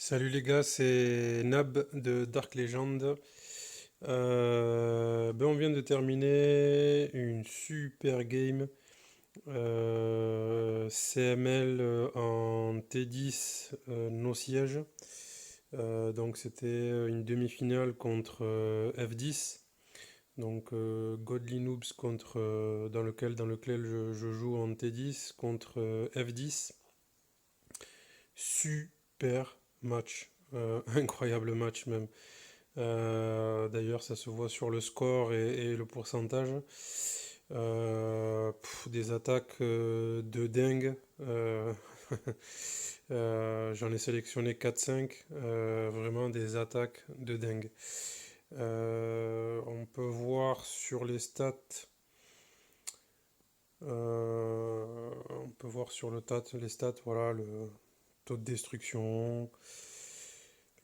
Salut les gars, c'est Nab de Dark Legend. On vient de terminer une super game CML en T10 nos sièges. Donc c'était une demi-finale contre F10. Donc Godly Noobs contre dans lequel je joue en T10 contre F10. Super match, incroyable match même. D'ailleurs, ça se voit sur le score et le pourcentage. Des attaques de dingue. J'en ai sélectionné 4-5. Vraiment des attaques de dingue. On peut voir sur les stats. On peut voir sur les stats, voilà, le taux de destruction,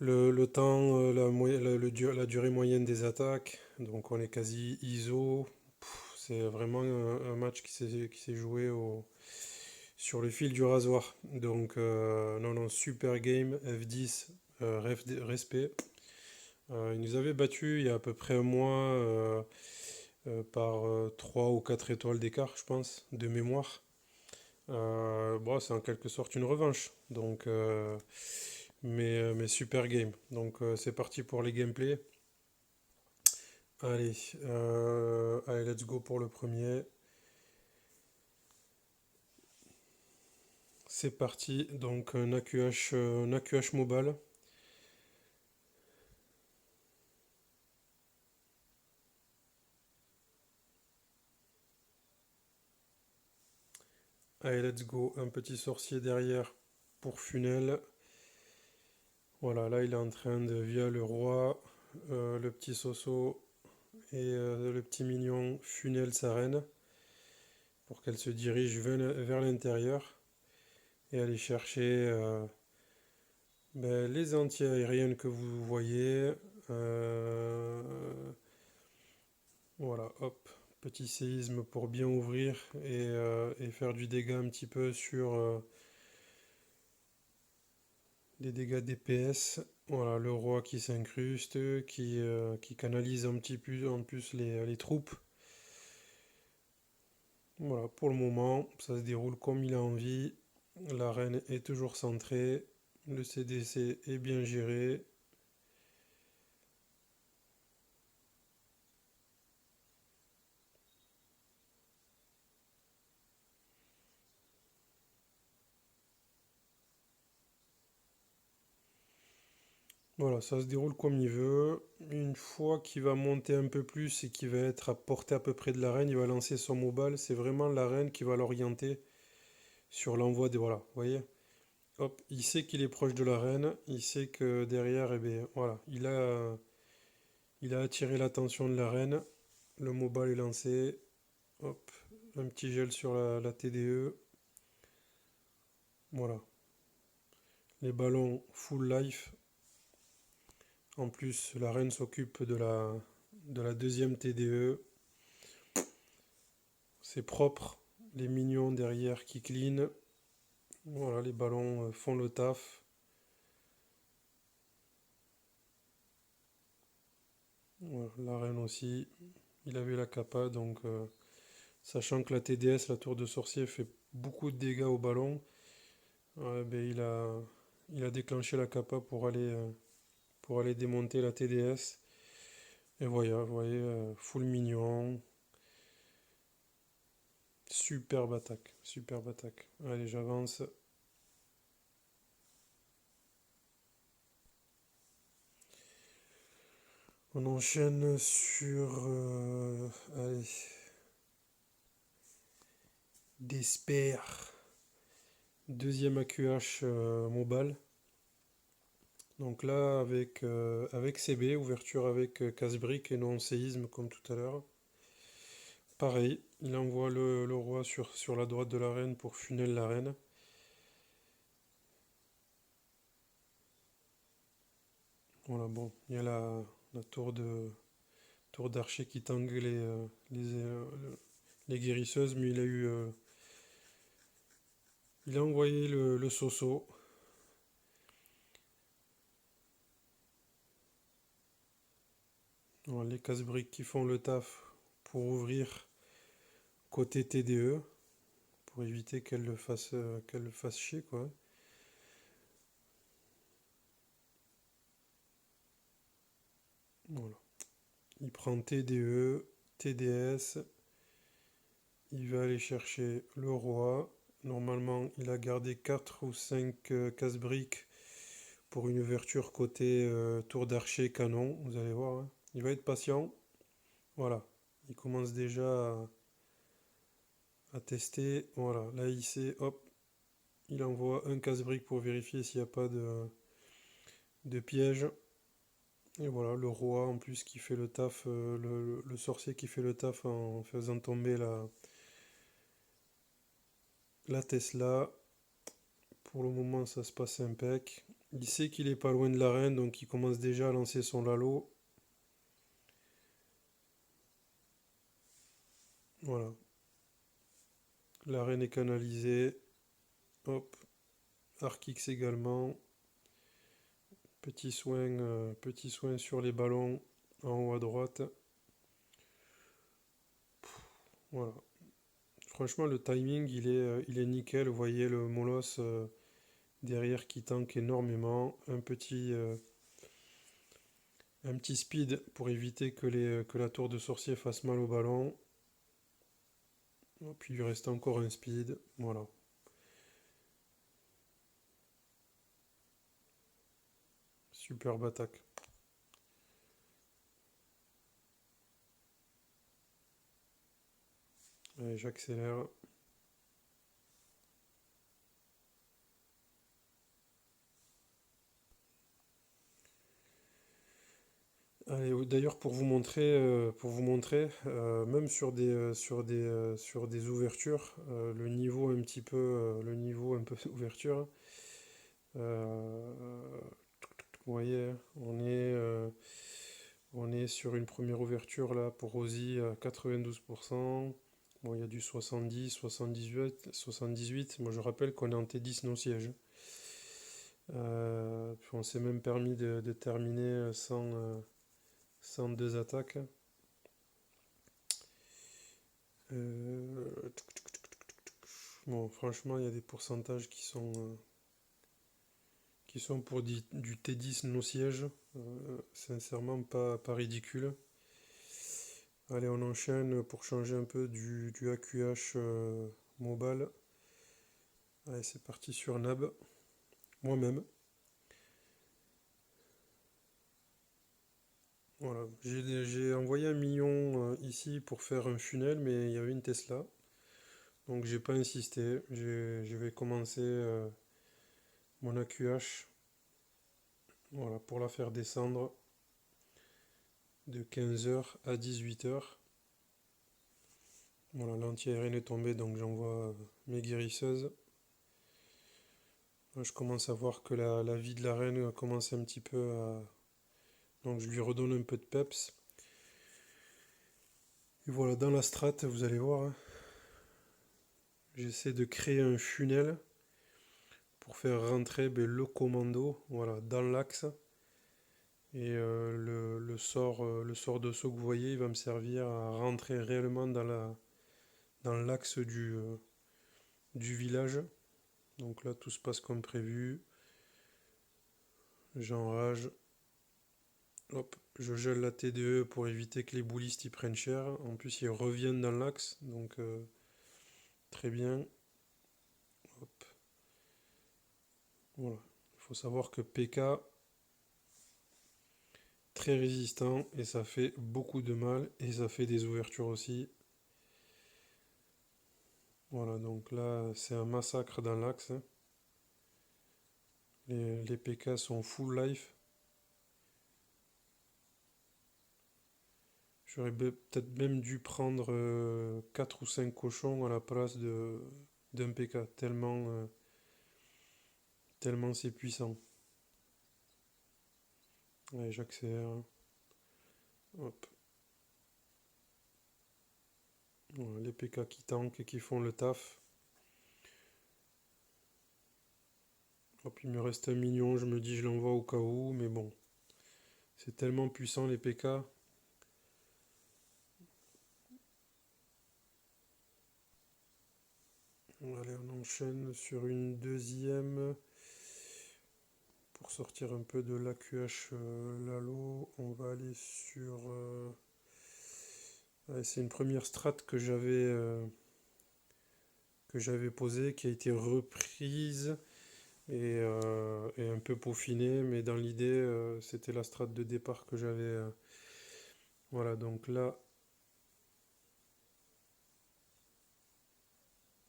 le temps, la durée moyenne des attaques, donc on est quasi ISO. C'est vraiment un match qui s'est joué sur le fil du rasoir. Donc, non, non, super game, F10, respect. Ils nous avaient battu il y a à peu près un mois par 3 ou 4 étoiles d'écart, je pense, de mémoire. Bon, c'est en quelque sorte une revanche. Donc, mais super game. Donc c'est parti pour les gameplays. Allez, let's go pour le premier. C'est parti. Donc un AQH Mobile. Allez, let's go. Un petit sorcier derrière pour Funel. Voilà, là il est en train de, via le roi, le petit Soso et le petit mignon Funel sa reine pour qu'elle se dirige vers l'intérieur et aller chercher les anti-aériennes que vous voyez. Euh, voilà, hop, petit séisme pour bien ouvrir et faire du dégât un petit peu sur des dégâts DPS. Voilà, le roi qui s'incruste, qui canalise un petit peu en plus les troupes. Voilà, pour le moment, ça se déroule comme il a envie. La reine est toujours centrée. Le CDC est bien géré. Voilà, ça se déroule comme il veut. Une fois qu'il va monter un peu plus et qu'il va être à portée à peu près de l'arène, il va lancer son mobile. C'est vraiment l'arène qui va l'orienter sur l'envoi des... Voilà, vous voyez? Hop, il sait qu'il est proche de l'arène. Il sait que derrière, eh bien, voilà, il a attiré l'attention de l'arène. Le mobile est lancé. Hop, un petit gel sur la TDE. Voilà, les ballons full life. En plus, l'arène s'occupe de la deuxième TDE. C'est propre, les mignons derrière qui clean. Voilà, les ballons font le taf. Voilà, la reine aussi, il avait la capa, donc sachant que la TDS, la tour de sorcier, fait beaucoup de dégâts au ballon, il a déclenché la capa pour aller démonter la TDS. Et voilà, vous voyez, full mignon. Superbe attaque, superbe attaque. Allez, j'avance. On enchaîne sur allez, Despair. Deuxième AQH mobile. Donc là, avec CB, ouverture avec casse-brique et non séisme comme tout à l'heure. Pareil, il envoie le roi sur la droite de l'arène pour funnel l'arène. Voilà, bon, il y a la tour d'archer qui tangue les guérisseuses, mais il a envoyé le Soso. Voilà, les casse-briques qui font le taf pour ouvrir côté TDE, pour éviter qu'elle le fasse chier, quoi. Voilà. Il prend TDE, TDS, il va aller chercher le roi. Normalement, il a gardé 4 ou 5 casse-briques pour une ouverture côté tour d'archer canon. Vous allez voir, hein. Il va être patient. Voilà. Il commence déjà à tester. Voilà. Là, il sait, hop, il envoie un casse-brique pour vérifier s'il n'y a pas de piège. Et voilà, le roi en plus qui fait le taf, le sorcier qui fait le taf en faisant tomber la Tesla. Pour le moment, ça se passe impec. Il sait qu'il est pas loin de l'arène, donc il commence déjà à lancer son Lalo. Voilà, l'arène est canalisée. Hop, Arc-X également. Petit soin sur les ballons en haut à droite. Voilà. Franchement, le timing, il est nickel. Vous voyez le molosse derrière qui tank énormément. Un petit speed pour éviter que la tour de sorcier fasse mal au ballon. Puis il lui reste encore un speed. Voilà. Superbe attaque. Allez, j'accélère. Allez, d'ailleurs pour vous montrer, même sur des ouvertures, le niveau un peu ouverture, euh, vous voyez, on est sur une première ouverture là pour Rosie à 92%. Bon, il y a du 70, 78, 78. Moi, je rappelle qu'on est en T10 non siège. Puis on s'est même permis de terminer sans deux attaques. Euh, bon, franchement, il y a des pourcentages qui sont pour du T10 non siège. Sincèrement, pas ridicule. Allez, on enchaîne pour changer un peu du AQH mobile. Allez, c'est parti sur Nab. Moi-même. Voilà. J'ai envoyé un million ici pour faire un funnel, mais il y avait une Tesla. Donc j'ai pas insisté. Je vais commencer mon AQH, voilà, pour la faire descendre de 15h à 18h. Voilà, l'anti-aérienne est tombée, donc j'envoie mes guérisseuses. Là, je commence à voir que la vie de la reine commence un petit peu à... Donc je lui redonne un peu de peps. Et voilà, dans la strat, vous allez voir, hein, j'essaie de créer un funnel pour faire rentrer le commando, voilà, dans l'axe. Et le sort de saut que vous voyez, il va me servir à rentrer réellement dans l'axe du village. Donc là, tout se passe comme prévu. J'enrage. Hop, je gèle la TDE pour éviter que les boulistes y prennent cher. En plus, ils reviennent dans l'axe, donc très bien. Hop, voilà. Il faut savoir que PK, très résistant, et ça fait beaucoup de mal, et ça fait des ouvertures aussi. Voilà, donc là, c'est un massacre dans l'axe, hein. Les PK sont full life. J'aurais peut-être même dû prendre 4 ou 5 cochons à la place d'un PK, tellement c'est puissant. Allez, j'accélère. Hop. Voilà, les PK qui tankent et qui font le taf. Hop, il me reste un million, je me dis je l'envoie au cas où, mais bon. C'est tellement puissant les PK. enchaîne sur une deuxième. Pour sortir un peu de l'AQH Lalo, on va aller sur... ouais, c'est une première strat que j'avais posée, qui a été reprise et un peu peaufinée, mais dans l'idée, c'était la strat de départ que j'avais. Voilà, donc là,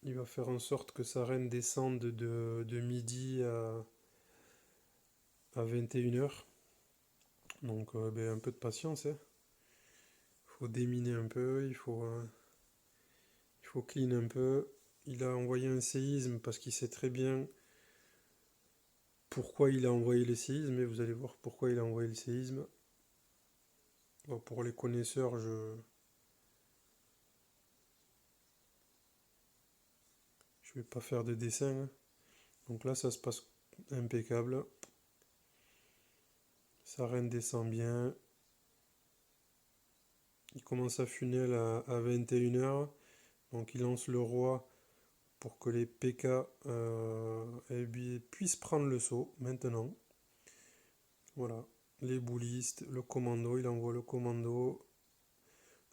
il va faire en sorte que sa reine descende de midi à 21h. Donc ben, un peu de patience, hein. Il faut déminer un peu, il faut clean un peu. Il a envoyé un séisme parce qu'il sait très bien pourquoi il a envoyé le séisme, et vous allez voir pourquoi il a envoyé le séisme. Bon, pour les connaisseurs, je vais pas faire de dessin, hein. Donc là, ça se passe impeccable. Sa reine descend bien. Il commence à funnel à 21h. Donc il lance le roi pour que les PK eh bien, puissent prendre le saut maintenant. Voilà. Les boulistes, le commando, il envoie le commando.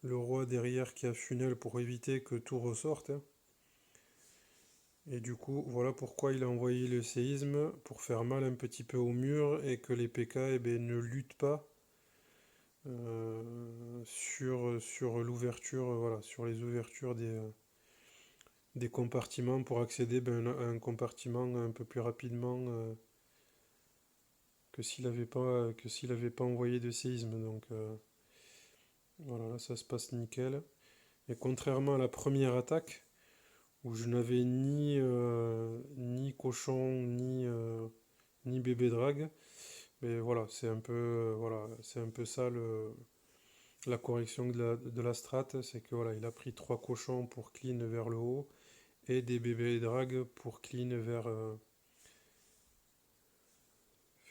Le roi derrière qui a funnel pour éviter que tout ressorte, hein. Et du coup, voilà pourquoi il a envoyé le séisme, pour faire mal un petit peu au mur et que les PK eh ben, ne luttent pas sur l'ouverture, voilà, sur les ouvertures des compartiments pour accéder ben, à un compartiment un peu plus rapidement que s'il avait pas envoyé de séisme. Donc voilà, là ça se passe nickel. Et contrairement à la première attaque, où je n'avais ni cochon, ni bébé drague, mais voilà, c'est un peu ça la correction de la strat, c'est que voilà, il a pris trois cochons pour clean vers le haut et des bébés drag pour clean vers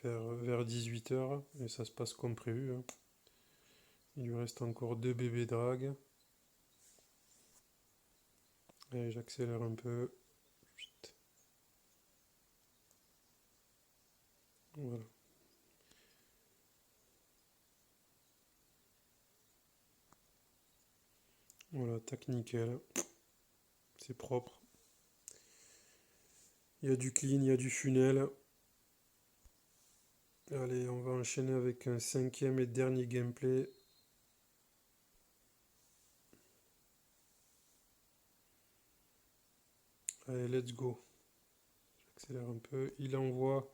18h, et ça se passe comme prévu, hein. Il lui reste encore deux bébés drag. Allez, j'accélère un peu. Voilà, voilà, tac nickel, c'est propre. Il y a du clean, il y a du funnel. Allez, on va enchaîner avec un cinquième et dernier gameplay. Allez, let's go. J'accélère un peu. Il envoie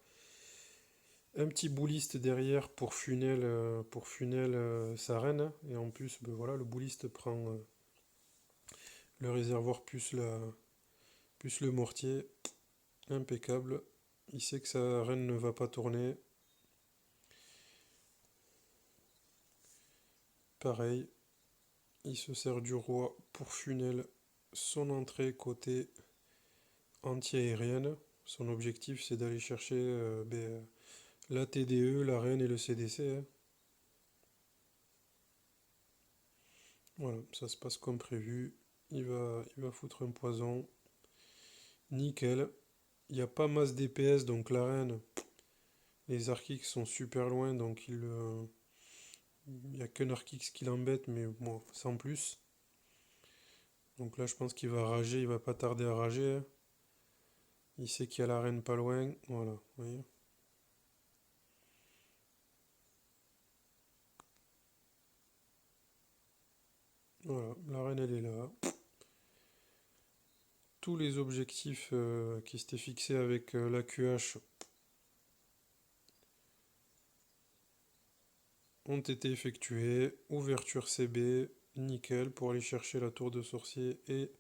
un petit bouliste derrière pour funnel sa reine. Et en plus, ben voilà, le bouliste prend le réservoir plus le mortier. Impeccable. Il sait que sa reine ne va pas tourner. Pareil, il se sert du roi pour funnel son entrée côté anti-aérienne. Son objectif, c'est d'aller chercher ben, la TDE, la reine et le CDC, hein. Voilà, ça se passe comme prévu. Il va foutre un poison. Nickel. Il n'y a pas masse DPS, donc la reine, les Archix sont super loin, donc il n'y a qu'un Archix qui l'embête, mais bon, sans plus. Donc là, je pense qu'il va rager, il va pas tarder à rager, hein. Il sait qu'il y a la reine pas loin, voilà, vous voyez. Voilà, la reine elle est là. Tous les objectifs qui s'étaient fixés avec la QH ont été effectués. Ouverture CB, nickel, pour aller chercher la tour de sorcier et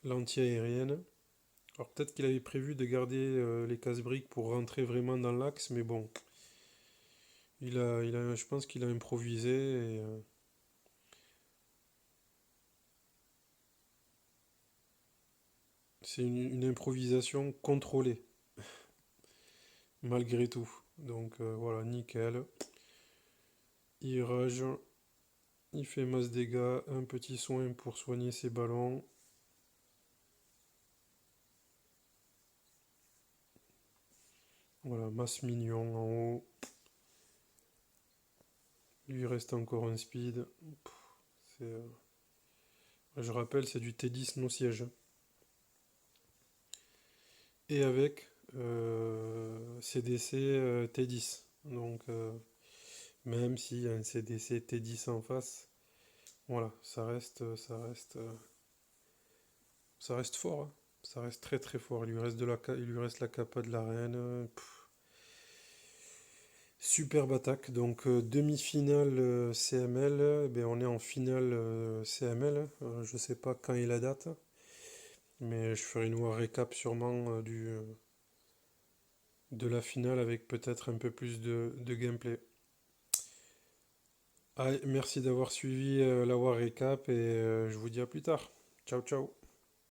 l'anti-aérienne. Alors peut-être qu'il avait prévu de garder les casse-briques pour rentrer vraiment dans l'axe, mais bon, je pense qu'il a improvisé et c'est une improvisation contrôlée, malgré tout. Donc voilà, nickel. Il rage, il fait masse dégâts, un petit soin pour soigner ses ballons. Voilà, masse mignon en haut. Lui, il reste encore un speed. C'est, je rappelle, c'est du T10 non siège. Et avec CDC T10. Donc, même s'il y a un CDC T10 en face, voilà, ça reste fort, hein. Ça reste très très fort. Il lui reste la capa de la reine. Superbe attaque. Donc demi-finale CML. Ben, on est en finale CML. Je sais pas quand est la date, mais je ferai une war récap sûrement de la finale avec peut-être un peu plus de gameplay. Allez, merci d'avoir suivi la war récap et je vous dis à plus tard. Ciao ciao.